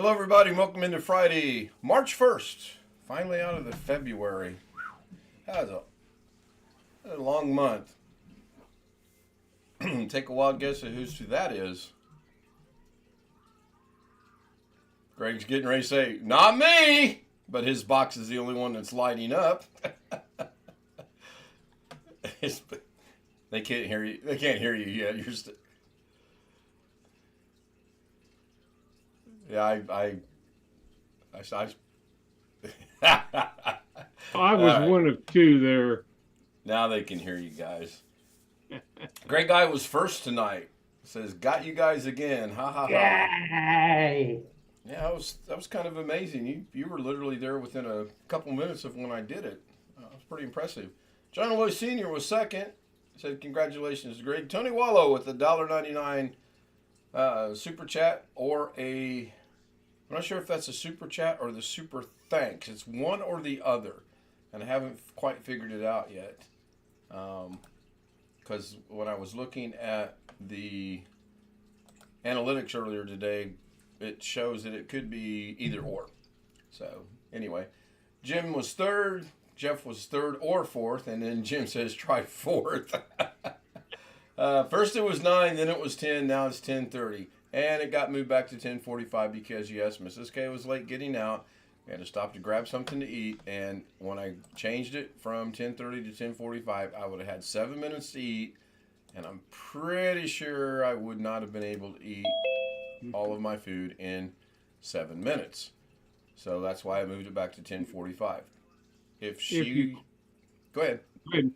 Hello, everybody. Welcome into Friday, March 1st. Finally out of the February. That was a long month. Take a wild guess at who that is. Greg's getting ready to say, not me! But his box is the only one that's lighting up. They can't hear you. They can't hear you yet. You're yeah, I was right. one of two there. Now they can hear you guys. Great guy was first tonight. Says, got you guys again. Ha ha ha. Yay! Yeah, that was kind of amazing. You were literally there within a couple minutes of when I did it. It was pretty impressive. John Loy Sr. was second. Said, congratulations, Greg. Tony Wallow with the $1.99 super chat or I'm not sure if that's a super chat or the super thanks. It's one or the other. And I haven't quite figured it out yet. Because when I was looking at the analytics earlier today, it shows that it could be either or. So, anyway, Jim was third, Jeff was third or fourth, and then Jim says try fourth. First it was 9, then it was 10, now it's 10:30. And it got moved back to 10:45 because, yes, Mrs. K was late getting out. We had to stop to grab something to eat, and when I changed it from 10:30 to 10:45, I would have had 7 minutes to eat, and I'm pretty sure I would not have been able to eat all of my food in 7 minutes. So that's why I moved it back to 10:45. Go ahead. Go ahead.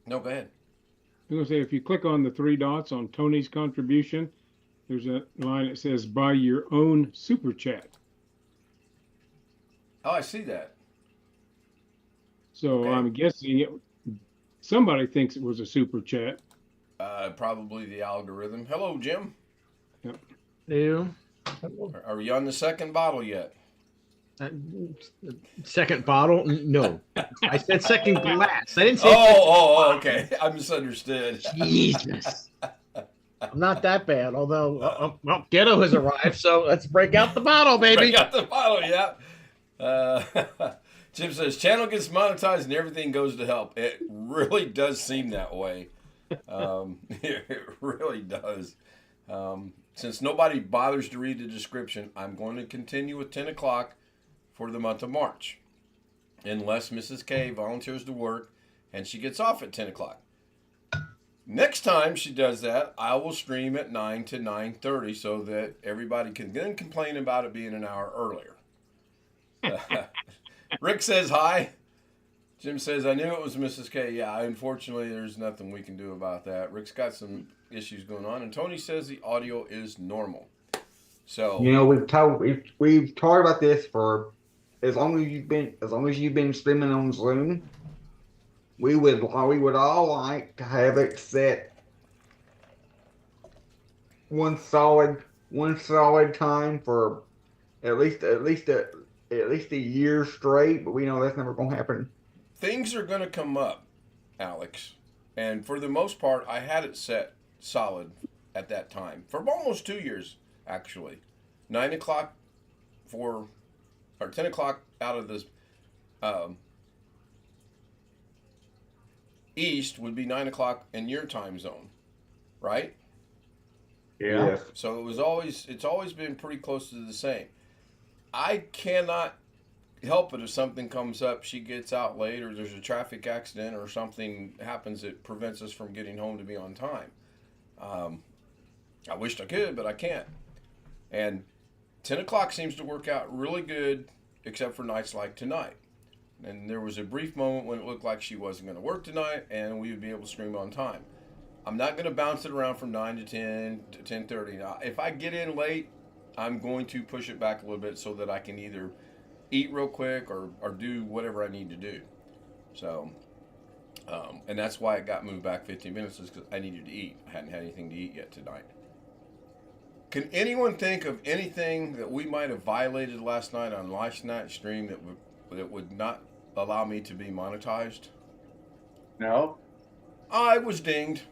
No, go ahead. I was going to say, if you click on the three dots on Tony's contribution, there's a line that says buy your own super chat. Oh, I see that. So Okay. I'm guessing somebody thinks it was a super chat. Probably the algorithm. Hello, Jim. Yep. New. Are you on the second bottle yet? Second bottle? No. I said second glass. I didn't say Okay. I misunderstood. Jesus. I'm not that bad, although, Ghetto has arrived, so let's break out the bottle, baby. Break out the bottle, yeah. Jim says, channel gets monetized and everything goes to help. It really does seem that way. It really does. Since nobody bothers to read the description, I'm going to continue with 10 o'clock for the month of March. Unless Mrs. K volunteers to work and she gets off at 10 o'clock. Next time she does that, I will stream at 9 to 9:30 so that everybody can then complain about it being an hour earlier. Rick says hi. Jim says, I knew it was Mrs. K. Yeah, unfortunately, there's nothing we can do about that. Rick's got some issues going on, and Tony says the audio is normal. So we've talked about this for as long as you've been streaming on Zoom. We would all like to have it set one solid time for at least a year straight, but we know that's never going to happen. Things are going to come up, Alex, and for the most part, I had it set solid at that time for almost 2 years, actually. 9 o'clock or 10 o'clock out of the east would be 9 o'clock in your time zone, right? Yeah. Yes. So it's always been pretty close to the same. I cannot help it if something comes up, she gets out late, or there's a traffic accident or something happens that prevents us from getting home to be on time. I wished I could, but I can't. And 10 o'clock seems to work out really good, except for nights like tonight. And there was a brief moment when it looked like she wasn't going to work tonight, and we would be able to stream on time. I'm not going to bounce it around from 9 to 10 to 10:30. Now, if I get in late, I'm going to push it back a little bit so that I can either eat real quick or do whatever I need to do. So, and that's why it got moved back 15 minutes, is because I needed to eat. I hadn't had anything to eat yet tonight. Can anyone think of anything that we might have violated last night on last night's stream that would not allow me to be monetized? No. I was dinged.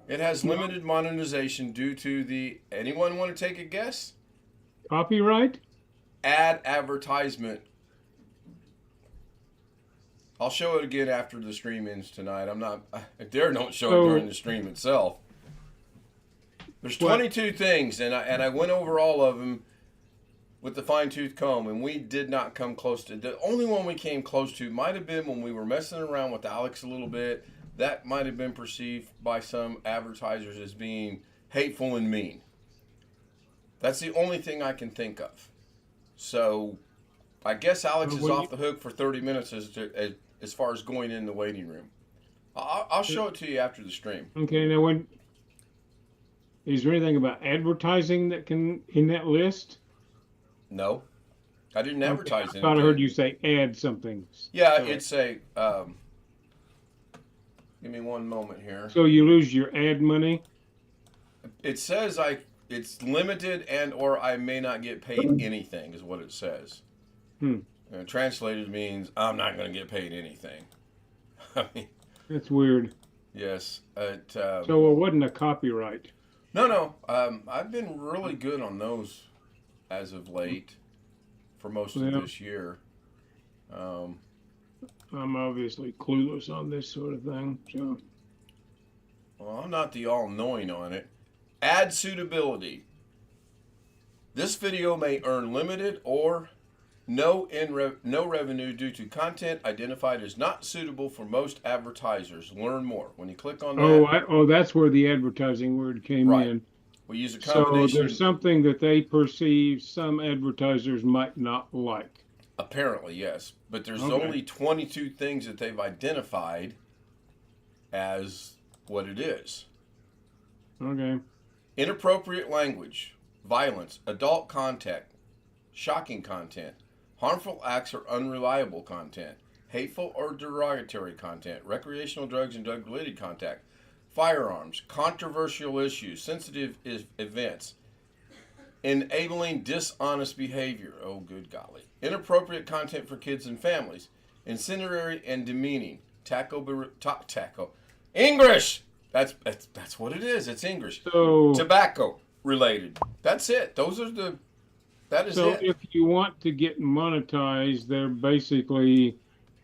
It has limited monetization due to anyone want to take a guess? Copyright? Ad advertisement. I'll show it again after the stream ends tonight. I dare don't show it during the stream itself. There's 22 things, and I went over all of them with the fine-tooth comb, and we did not come close to. The only one we came close to might have been when we were messing around with Alex a little bit. That might have been perceived by some advertisers as being hateful and mean. That's the only thing I can think of. So I guess Alex is off the hook for 30 minutes as far as going in the waiting room. I'll show it to you after the stream. Okay, now is there anything about advertising that can in that list? No, I didn't advertise anything. I thought I heard you say add something. Yeah, it's a. Give me one moment here. So you lose your ad money? It says it's limited and or I may not get paid anything is what it says. Translated means I'm not going to get paid anything. I mean, that's weird. Yes. So it wasn't a copyright. No. I've been really good on those as of late for most of this year. I'm obviously clueless on this sort of thing. So. Well, I'm not the all-knowing on it. Ad suitability. This video may earn limited or no revenue due to content identified as not suitable for most advertisers. Learn more. When you click on that. That's where the advertising word came in. We use a combination. So there's something that they perceive some advertisers might not like. Apparently, yes. But there's only 22 things that they've identified as what it is. Okay. Inappropriate language, violence, adult content, shocking content, harmful acts or unreliable content, hateful or derogatory content, recreational drugs and drug-related contact, firearms, controversial issues, sensitive events, enabling dishonest behavior, oh good golly, inappropriate content for kids and families, incendiary and demeaning, English. That's what it is. It's English. So, tobacco related. That's it. That is it. So if you want to get monetized, they're basically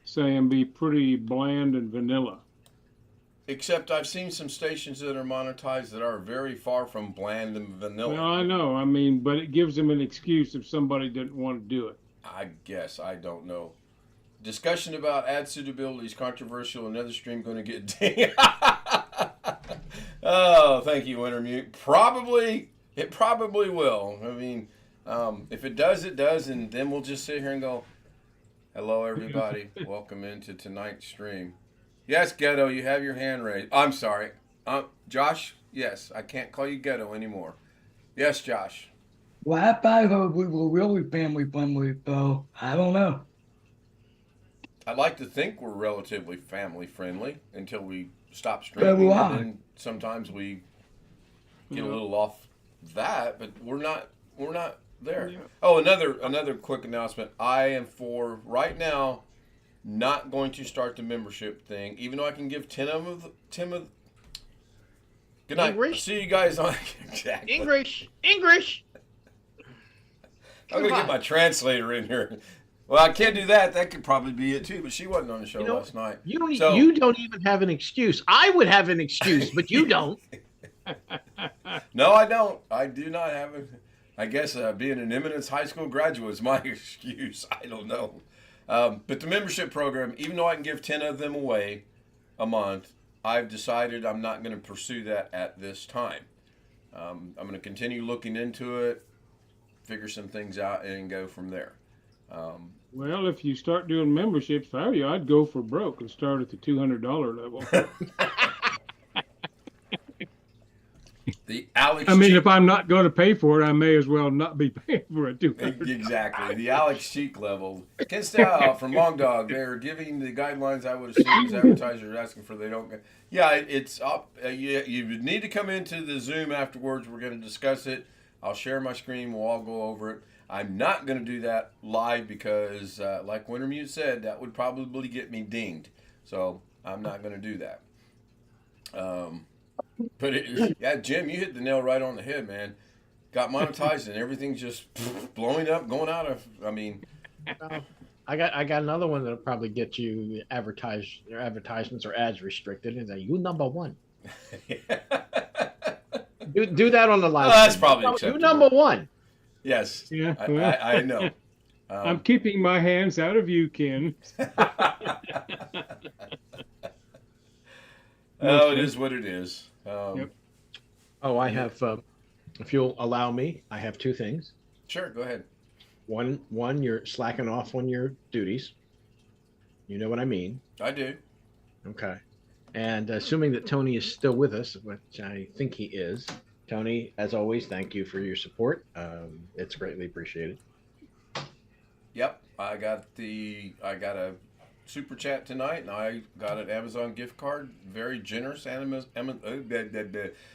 saying be pretty bland and vanilla. Except I've seen some stations that are monetized that are very far from bland and vanilla. Well, I know. I mean, but it gives them an excuse if somebody didn't want to do it. I guess. I don't know. Discussion about ad suitability is controversial. Another stream going to get dinged. Oh, thank you, Wintermute. It probably will. I mean, if it does, it does. And then we'll just sit here and go, hello, everybody. Welcome into tonight's stream. Yes, Ghetto, you have your hand raised. I'm sorry. Josh, yes, I can't call you Ghetto anymore. Yes, Josh. Well, I thought we were really family friendly, so I don't know. I'd like to think we're relatively family friendly until we stop streaming. And then sometimes we get a little off that, but we're not there. Yeah. Oh, another quick announcement. I am for right now not going to start the membership thing, even though I can give 10 of good night. English? See you guys on exactly. English. I'm gonna get my translator in here. Well, I can't do that. That could probably be it too. But she wasn't on the show last night. You don't even have an excuse. I would have an excuse, but you don't. No, I don't. I do not have it. I guess being an Eminence High School graduate is my excuse. I don't know. But the membership program, even though I can give 10 of them away a month, I've decided I'm not going to pursue that at this time. I'm going to continue looking into it, figure some things out, and go from there. Well, if you start doing memberships, if I were you, I'd go for broke and start at the $200 level. The Alex. I mean, if I'm not going to pay for it, I may as well not be paying for it too. Exactly. The Alex Cheek level. Ken Stout from Long Dog. They're giving the guidelines I would assume as advertisers are asking for. They don't. Yeah, it's up. You need to come into the Zoom afterwards. We're going to discuss it. I'll share my screen. We'll all go over it. I'm not going to do that live because, like Wintermute said, that would probably get me dinged. So I'm not going to do that. But yeah, Jim, you hit the nail right on the head, man. got monetized and everything's just blowing up, going out of. I mean, I got another one that'll probably get you advertisements or ads restricted. Is that you number one? Do that on the live. Well, that's stream. probably You acceptable. number one. Yes. Yeah, I, well. I know. I'm keeping my hands out of you, Ken. Oh, it is what it is. Yep. Oh, I have. If you'll allow me, I have two things. Sure, go ahead. One, you're slacking off on your duties. You know what I mean. I do. Okay. And assuming that Tony is still with us, which I think he is, Tony, as always, thank you for your support. It's greatly appreciated. Yep, I got a super chat tonight, and I got an Amazon gift card. Very generous.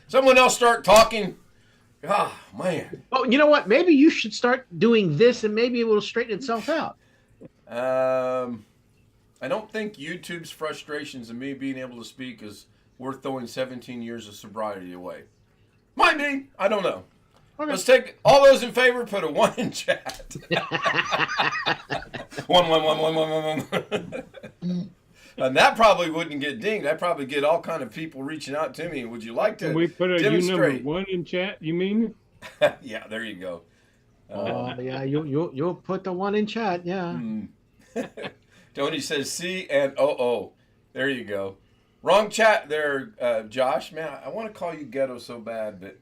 Someone else start talking. Ah, man. Oh, you know what? Maybe you should start doing this, and maybe it will straighten itself out. I don't think YouTube's frustrations and me being able to speak is worth throwing 17 years of sobriety away. Might be. I don't know. Okay. Let's take all those in favor. Put a 1 in chat. One. And that probably wouldn't get dinged. I'd probably get all kind of people reaching out to me. Would you like to Can we put a you demonstrate? number one in chat? You mean? Yeah, there you go. Yeah, you'll put the one in chat. Yeah. Tony says C and O. There you go. Wrong chat there, Josh. Man, I want to call you Ghetto so bad, but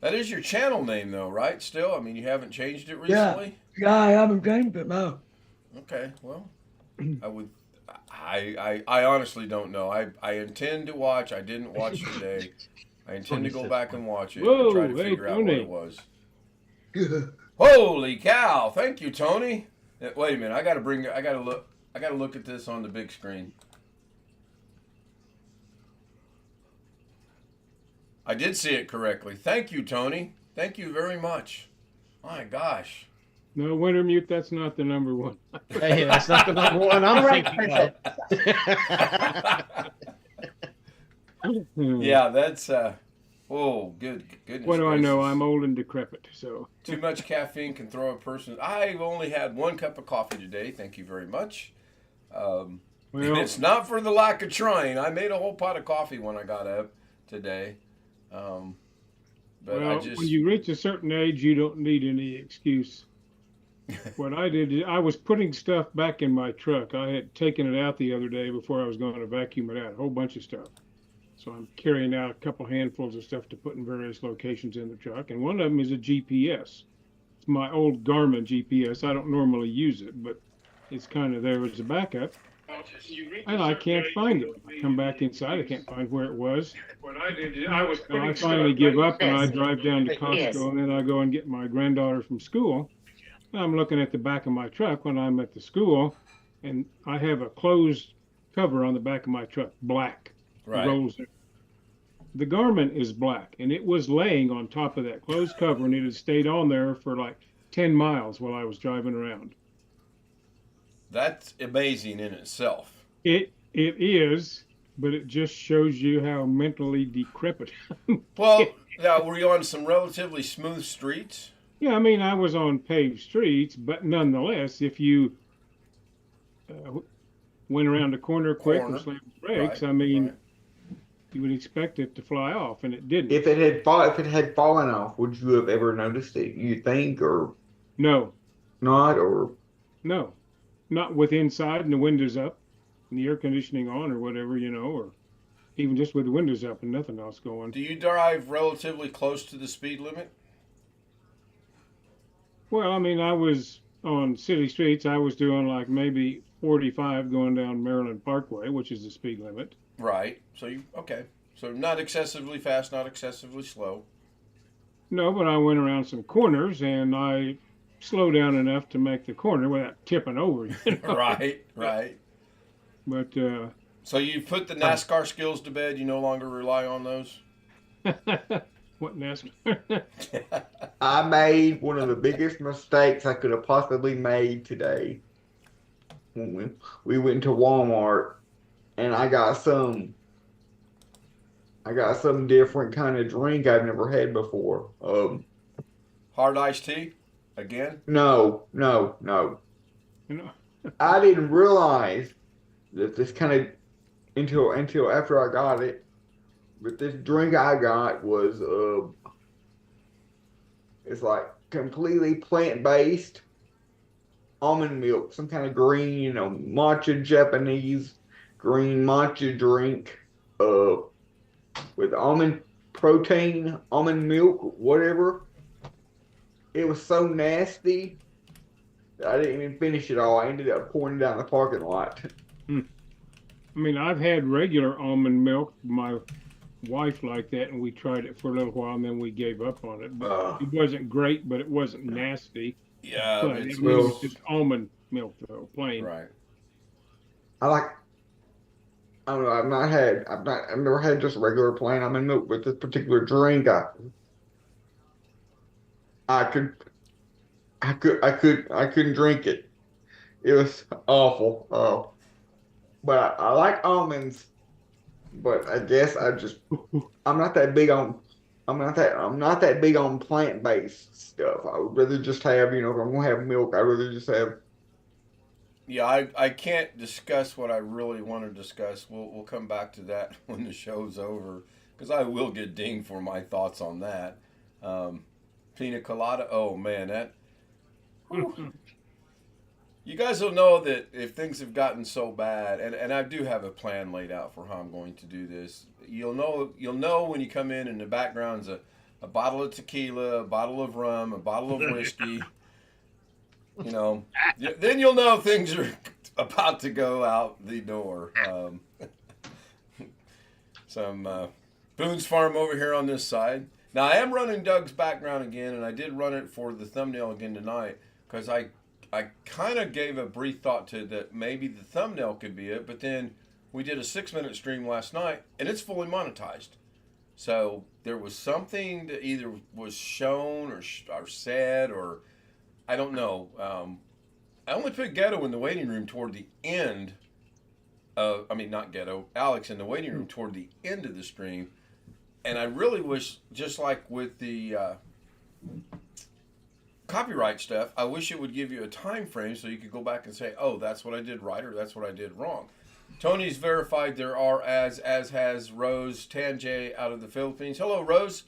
that is your channel name, though, right? Still, I mean, you haven't changed it recently. Yeah, I haven't changed it now. Okay, well, I would. I honestly don't know. I intend to watch. I didn't watch today. I intend to go back and watch it Whoa, and try to hey, figure out what Tony. it was. Holy cow! Thank you, Tony. Wait a minute. I gotta look at this on the big screen. I did see it correctly. Thank you, Tony. Thank you very much. My gosh. No, Winter Mute, that's not the number one. Hey, that's not the number one I'm thinking of. Yeah, that's oh, goodness. What do I know? gracious. I'm old and decrepit, so. Too much caffeine can throw a person. I've only had 1 cup of coffee today. Thank you very much. And Well, it's not for the lack of trying. I made a whole pot of coffee when I got up today. But I well, just when you reach a certain age, you don't need any excuse. What I did is I was putting stuff back in my truck. I had taken it out the other day before I was going to vacuum it out, a whole bunch of stuff. So I'm carrying out a couple handfuls of stuff to put in various locations in the truck. And one of them is a GPS. It's my old Garmin GPS. I don't normally use it, but it's kind of there as a backup. And I can't find it. I come back inside. I can't find where it was. What I did is I finally give up and I drive down to Costco and then I go and get my granddaughter from school. And I'm looking at the back of my truck when I'm at the school, and I have a closed cover on the back of my truck, black. right. Rolls. The Garmin is black, and it was laying on top of that closed cover, and it had stayed on there for like 10 miles while I was driving around. That's amazing in itself. It is, but it just shows you how mentally decrepit. Well, now were you on some relatively smooth streets? Yeah, I mean, I was on paved streets, but nonetheless, if you went around a corner quick or slammed the brakes, Right, I mean, right. you would expect it to fly off, and it didn't. If it had fallen off, would you have ever noticed it? You think, or No, not, or no, not with inside and the windows up and the air conditioning on or whatever, or even just with the windows up and nothing else going. Do you drive relatively close to the speed limit? Well, I mean, I was on city streets. I was doing like maybe 45 going down Maryland Parkway, which is the speed limit. Right. Okay. So not excessively fast, not excessively slow. No, but I went around some corners and I slowed down enough to make the corner without tipping over. Right. But So you put the NASCAR skills to bed. You no longer rely on those. what NASCAR? I made one of the biggest mistakes I could have possibly made today. When we went to Walmart, and I got some different kind of drink I've never had before. Hard iced tea? Again? No, no, no. You know, I didn't realize that this kind of until after I got it. But this drink I got was it's like completely plant-based almond milk, some kind of green, matcha Japanese green matcha drink, uh, with almond protein, almond milk, whatever. It was so nasty that I didn't even finish it all. I ended up pouring it down the parking lot. I mean, I've had regular almond milk. My wife liked that, and we tried it for a little while, and then we gave up on it. But it wasn't great, but it wasn't nasty. Yeah, But it's it was just almond milk, though, plain. right. I like. I don't know. I've never had just regular plain almond milk, but this particular drink, I couldn't drink it. It was awful. Oh, but I like almonds. But I guess I'm not that big on I'm not that big on plant-based stuff. I would rather just have, if I'm gonna have milk, I'd rather just have. Yeah, I can't discuss what I really want to discuss. We'll come back to that when the show's over, because I will get dinged for my thoughts on that. Pina colada. Oh man, that. Whew. You guys will know that if things have gotten so bad, and I do have a plan laid out for how I'm going to do this. You'll know when you come in and the background's a bottle of tequila, a bottle of rum, a bottle of whiskey. Then you'll know things are about to go out the door. Some Boone's Farm over here on this side. Now I am running Doug's background again, and I did run it for the thumbnail again tonight because I kind of gave a brief thought to that maybe the thumbnail could be it, but then we did a 6-minute stream last night, and it's fully monetized. So there was something that either was shown or said, or I don't know. I only put Ghetto in the waiting room toward the end. Not Ghetto, Alex in the waiting room toward the end of the stream. And I really wish, just like with the copyright stuff, I wish it would give you a time frame so you could go back and say, oh, that's what I did right or that's what I did wrong. Tony's verified there are, as has Rose Tanjay out of the Philippines. Hello, Rose.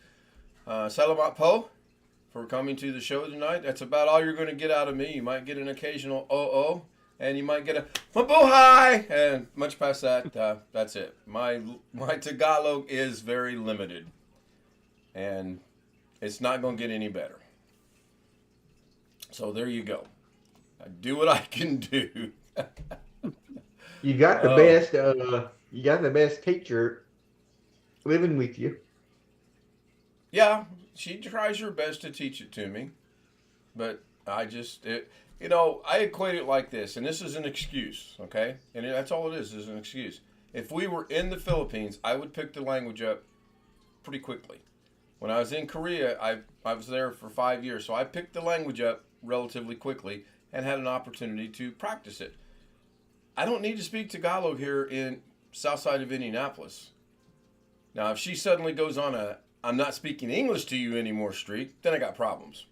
Salamat po for coming to the show tonight. That's about all you're going to get out of me. You might get an occasional oh, and you might get a mabuhay, and much past that, that's it. My Tagalog is very limited, and it's not going to get any better. So there you go. I do what I can do. You got the best. You got the best teacher living with you. Yeah, she tries her best to teach it to me, but I equate it like this, and this is an excuse, okay? And that's all it is an excuse. If we were in the Philippines, I would pick the language up pretty quickly. When I was in Korea, I was there for 5 years, so I picked the language up relatively quickly and had an opportunity to practice it. I don't need to speak Tagalog here in south side of Indianapolis. Now, if she suddenly goes on a I'm not speaking English to you anymore streak, then I got problems.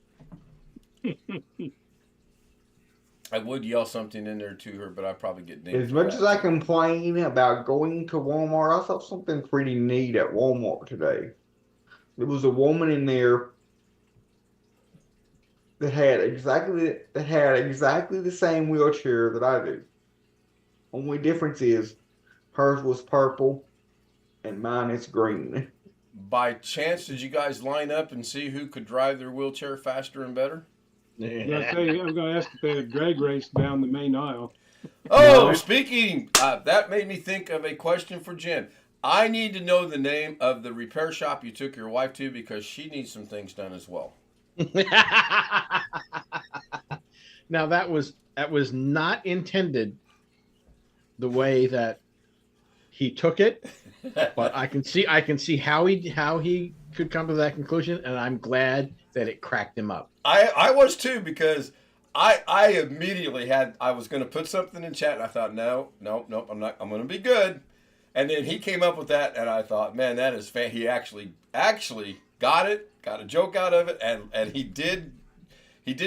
I would yell something in there to her, but I'd probably get dinged. As much as I complain about going to Walmart, I saw something pretty neat at Walmart today. There was a woman in there that had exactly the same wheelchair that I do. Only difference is hers was purple and mine is green. By chance, did you guys line up and see who could drive their wheelchair faster and better? I'm going to ask if they had a drag race down the main aisle. Oh, speaking, that made me think of a question for Jen. I need to know the name of the repair shop you took your wife to because she needs some things done as well. Now that was not intended the way that he took it, but I can see how he could come to that conclusion, and I'm glad that it cracked him up. I was too, because I immediately I was going to put something in chat, and I thought, no, I'm not. I'm going to be good. And then he came up with that, and I thought, man, that is he actually got it, got a joke out of it, and he did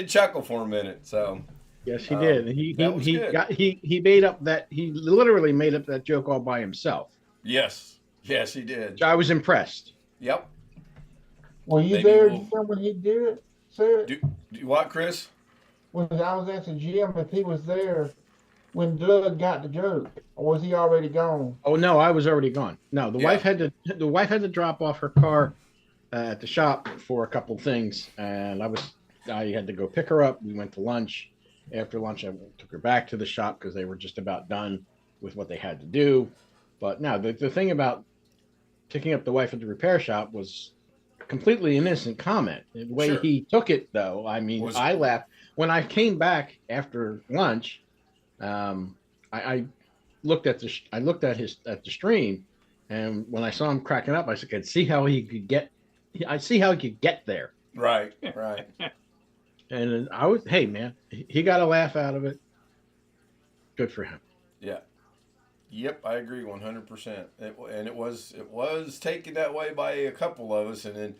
chuckle for a minute. So Yes, he did. that was good. He made up that he literally made up that joke all by himself. Yes, he did. So I was impressed. Yep. Were you Maybe there, we'll- Jim, when he did it? Sir? Do what, Chris? When I was asking Jim if he was there when Doug got the joke, or was he already gone? Oh no, I was already gone. No, the Yeah. wife had to drop off her car at the shop for a couple of things, and I had to go pick her up. We went to lunch. After lunch, I took her back to the shop because they were just about done with what they had to do. But no, the thing about picking up the wife at the repair shop was completely innocent comment. The way Sure. he took it, though, I mean, I laughed when I came back after lunch. I looked at the stream, and when I saw him cracking up, I said, "I see how he could get. I see how he could get there." Right. And hey man, he got a laugh out of it. Good for him. Yeah. Yep, I agree 100%. And it was taken that way by a couple of us, and then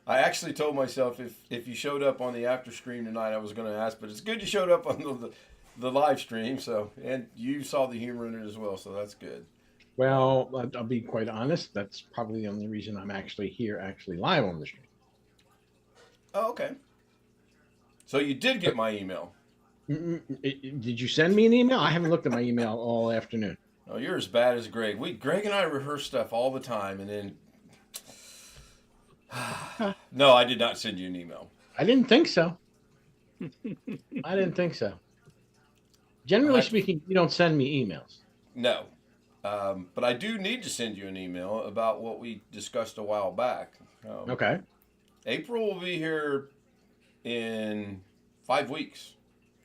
I actually told myself if you showed up on the after stream tonight, I was going to ask, but it's good you showed up on the live stream, so, and you saw the humor in it as well, so that's good. Well, I'll be quite honest. That's probably the only reason I'm actually live on the stream. Oh, okay. So you did get my email. Did you send me an email? I haven't looked at my email all afternoon. Oh, you're as bad as Greg. Greg and I rehearse stuff all the time, and then no, I did not send you an email. I didn't think so. Generally speaking, you don't send me emails. No, but I do need to send you an email about what we discussed a while back. Okay. April will be here in 5 weeks.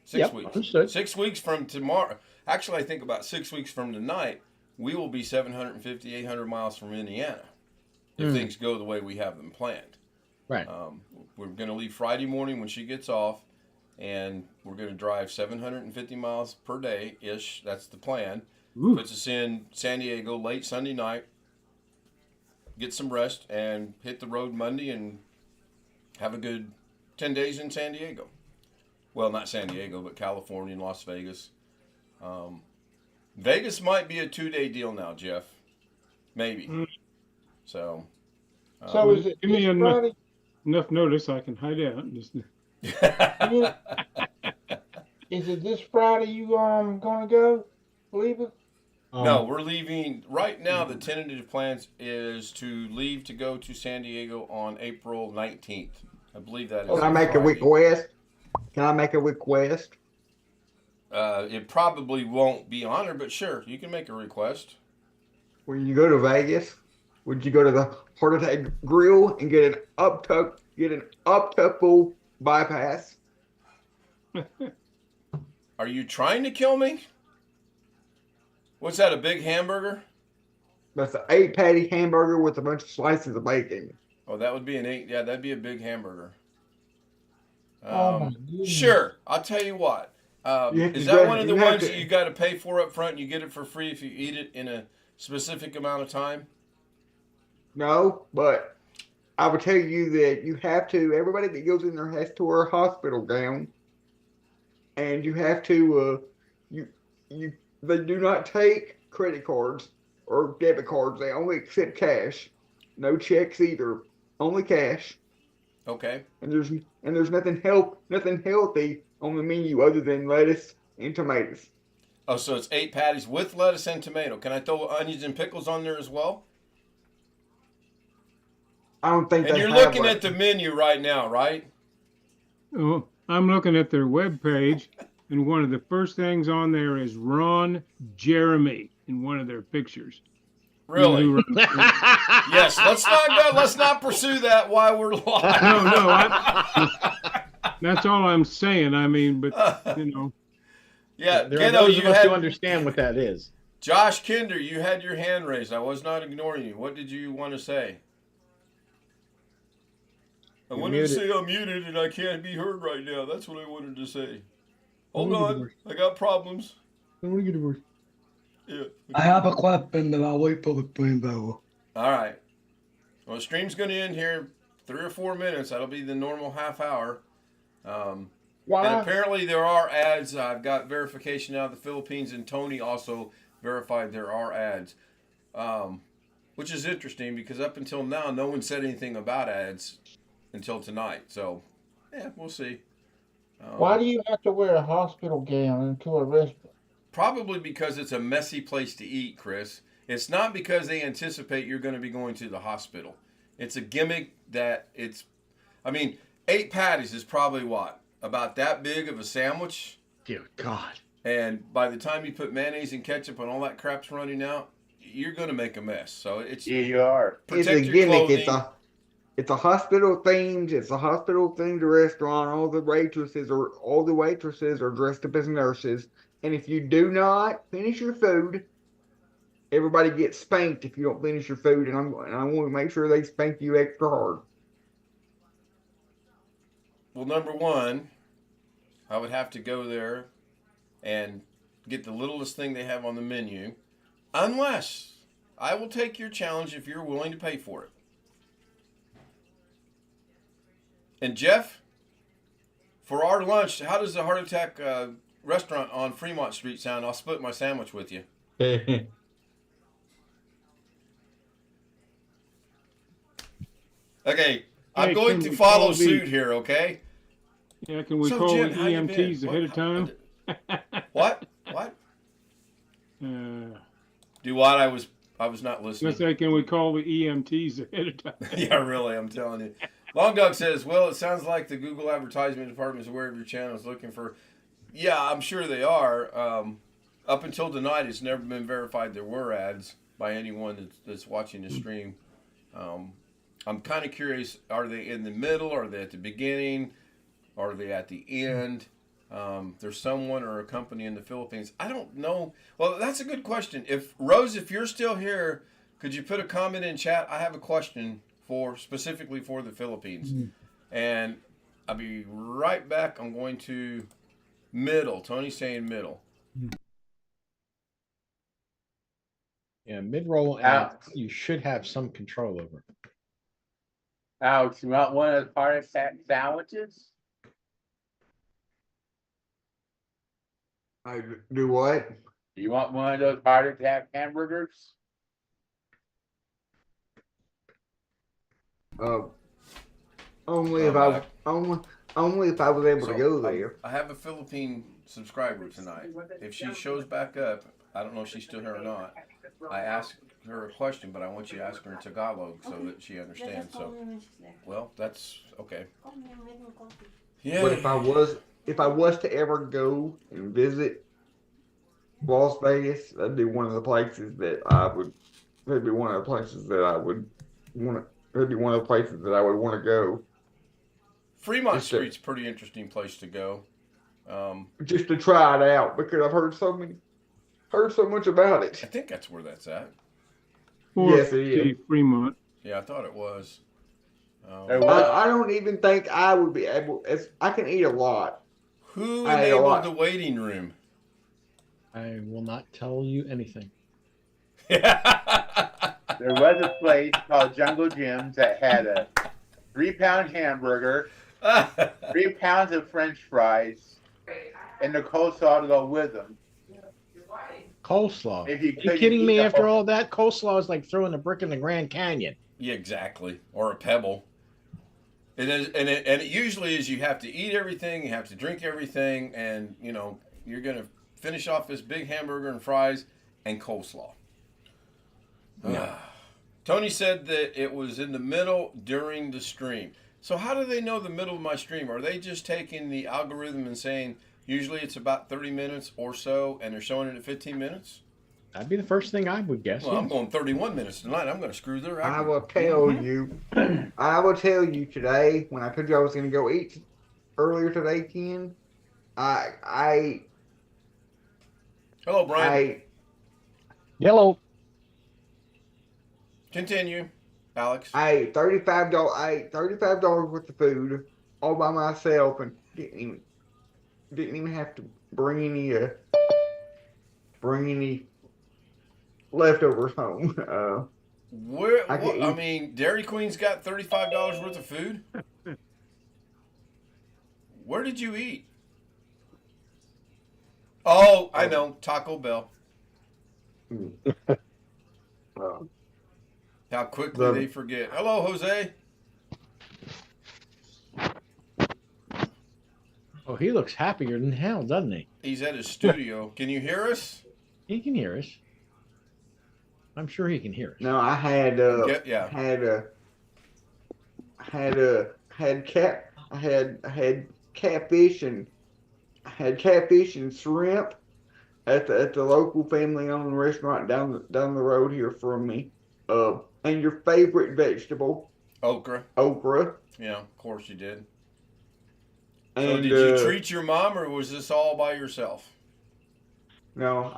6 Yep, weeks. understood. 6 weeks from tomorrow. Actually, I think about 6 weeks from tonight, we will be 750, 800 miles from Indiana if things go the way we have them planned. Right. We're going to leave Friday morning when she gets off, and we're going to drive 750 miles per day-ish. That's the plan. Ooh. Puts us in San Diego late Sunday night, get some rest, and hit the road Monday and have a good 10 days in San Diego. Well, not San Diego, but California and Las Vegas. Vegas might be a 2-day deal now, Jeff. Maybe. So. So is it Give me this Friday? enough notice I can hide out. Is it this Friday you gonna go? Leave it? No, we're leaving. Right now, the tentative plans is to leave to go to San Diego on April 19th. I believe that is. Can I make a Friday. request? Can I make a request? It probably won't be honored, but sure, you can make a request. When you go to Vegas, would you go to the Heart Attack Grill and get an up-tempo bypass? Are you trying to kill me? What's that, a big hamburger? That's an 8-patty hamburger with a bunch of slices of bacon. Oh, that would be an 8. Yeah, that'd be a big hamburger. Oh my goodness. Sure, I'll tell you what. Is that one of the ones that you got to pay for up front and you get it for free if you eat it in a specific amount of time? No, but I will tell you that you have to, everybody that goes in there has to wear a hospital gown. And you have to, they do not take credit cards or debit cards. They only accept cash. No checks either. Only cash. Okay. And there's nothing healthy on the menu other than lettuce and tomatoes. Oh, so it's 8 patties with lettuce and tomato. Can I throw onions and pickles on there as well? I don't think. And you're looking at the menu right now, right? Oh, I'm looking at their webpage, and one of the first things on there is Ron Jeremy in one of their pictures. Really? Who runs- Yes. Let's not pursue that while we're live. No, that's all I'm saying. I mean, but Yeah, There are Ghetto, those you of us who had understand what that is. Josh Kinder. You had your hand raised. I was not ignoring you. What did you want to say? I You're wanted to muted. say I'm muted and I can't be heard right now. That's what I wanted to say. Hold Don't get on, divorced. I got problems. Don't want to get divorced. Yeah. I have a question, but I'll wait for the stream though. All right. Well, the stream's going to end here 3 or 4 minutes. That'll be the normal half hour. And Why? apparently there are ads. I've got verification out of the Philippines, and Tony also verified there are ads, which is interesting because up until now, no one said anything about ads until tonight. So, yeah, we'll see. Why do you have to wear a hospital gown into a restaurant? Probably because it's a messy place to eat, Chris. It's not because they anticipate you're going to be going to the hospital. It's a gimmick that it's. I mean, 8 patties is probably what? About that big of a sandwich. Dear God. And by the time you put mayonnaise and ketchup and all that crap's running out, you're going to make a mess. So it's. Yeah, you are. It's Protect a your gimmick. clothing. It's a hospital themed. It's a hospital themed restaurant. All the waitresses are dressed up as nurses. And if you do not finish your food, everybody gets spanked if you don't finish your food. And I want to make sure they spank you extra hard. Well, number one, I would have to go there and get the littlest thing they have on the menu, unless I will take your challenge if you're willing to pay for it. And Jeff, for our lunch, how does the Heart Attack restaurant on Fremont Street sound? I'll split my sandwich with you. Okay, I'm Hey, going can to we follow call the- suit here, okay? Yeah, can we So, call Jim, the how you been? EMTs ahead of time? What? What? Do what? I was not listening. Let's say, can we call the EMTs ahead of time? Yeah, really, I'm telling you. Long Dog says, well, it sounds like the Google advertisement department is aware of your channel, is looking for. Yeah, I'm sure they are. Up until tonight, it's never been verified there were ads by anyone that's watching the stream. I'm kind of curious, are they in the middle? Are they at the beginning? Are they at the end? There's someone or a company in the Philippines. I don't know. Well, that's a good question. If Rose, if you're still here, could you put a comment in chat? I have a question specifically for the Philippines. And I'll be right back. I'm going to middle. Tony's saying middle. Yeah, mid-roll, and you should have some control over it. Alex, you want one of those heart attack sandwiches? I do what? You want one of those heart attack hamburgers? Only if I was able to go there. I have a Philippine subscriber tonight. If she shows back up, I don't know if she's still here or not. I asked her a question, but I want you to ask her in Tagalog so that she understands. So, well, that's okay. Yeah. But if I was to ever go and visit Las Vegas, that'd be one of the places that I would. That'd be one of the places that I would want to. That'd be one of the places that I would want to go. Fremont Street's a pretty interesting place to go. Just to try it out because I've heard so much about it. I think that's where that's at. Yes, it is. Fremont. Yeah, I thought it was. I don't even think I would be able. I can eat a lot. Who I ate a enabled lot. the waiting room? I will not tell you anything. There was a place called Jungle Jim's that had a 3-pound hamburger, 3 pounds of French fries, and the coleslaw to go with them. Coleslaw. If you Are you couldn't kidding eat me? the After whole- all that, coleslaw is like throwing a brick in the Grand Canyon. Yeah, exactly. Or a pebble. It usually is you have to eat everything, you have to drink everything, and you're gonna finish off this big hamburger and fries and coleslaw. Tony said that it was in the middle during the stream. So how do they know the middle of my stream? Are they just taking the algorithm and saying usually it's about 30 minutes or so, and they're showing it at 15 minutes? That'd be the first thing I would guess. Well, I'm going 31 minutes tonight. I'm going to screw their I algorithm. will tell you. I will tell you today when I told you I was going to go eat earlier today, Ken. Hello, Brian. Yellow. Continue, Alex. I ate $35. I ate $35 worth of food all by myself and didn't even have to bring any leftovers home. Where? I can I eat. mean, Dairy Queen's got $35 worth of food. Where did you eat? Oh, I know, Taco Bell. How quickly they forget. Hello, Jose. Oh, he looks happier than hell, doesn't he? He's at his studio. Can you hear us? He can hear us. I'm sure he can hear us. No, I had Yeah. had catfish and shrimp at the local family-owned restaurant down the road here from me. And your favorite vegetable, Okra. okra. Yeah, of course you did. And So did you treat your mom, or was this all by yourself? No,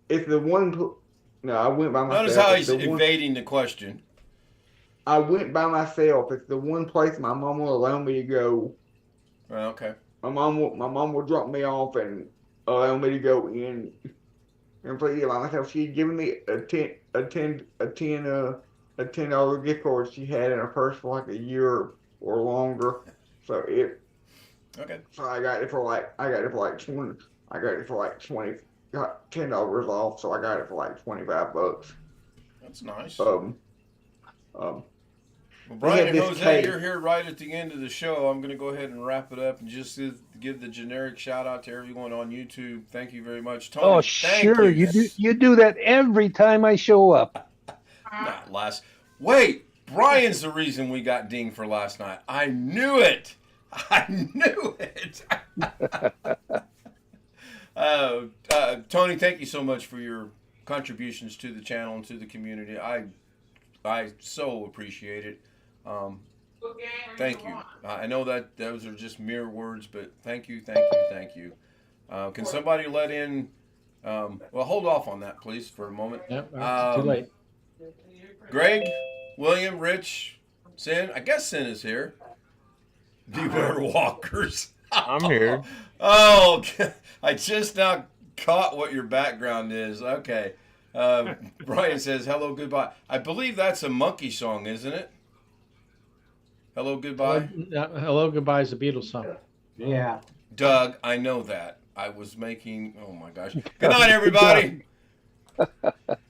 it's the one. No, I went by myself. Notice how It's he's the one- evading the question. I went by myself. It's the one place my mom will allow me to go. Okay. My mom will drop me off and allow me to go in and play by myself. She had given me a $10 gift card she had in her purse for like a year or longer. So Okay. I got it for like 20. I got it for like 20. Got $10 off, so I got it for like $25. That's nice. Um. Well, Brian and this Jose, cake. you're here right at the end of the show. I'm going to go ahead and wrap it up and just give the generic shout out to everyone on YouTube. Thank you very much, Tony. Oh, thank sure. You do that every time I show up. Not last. Wait, Brian's the reason we got dinged for last night. I knew it. I knew it. Tony, thank you so much for your contributions to the channel and to the community. I so appreciate it. Thank you. I know that those are just mere words, but thank you. Can somebody let in? Well, hold off on that, please, for a moment. Yep, too late. Greg, William, Rich, Sin. I guess Sin is here. Beware walkers. I'm here. Oh, I just now caught what your background is. Okay. Brian says, hello, goodbye. I believe that's a monkey song, isn't it? Hello, goodbye. Hello, goodbye is a Beatles song. Yeah. Doug, I know that. I was making, oh my gosh. Good night, everybody.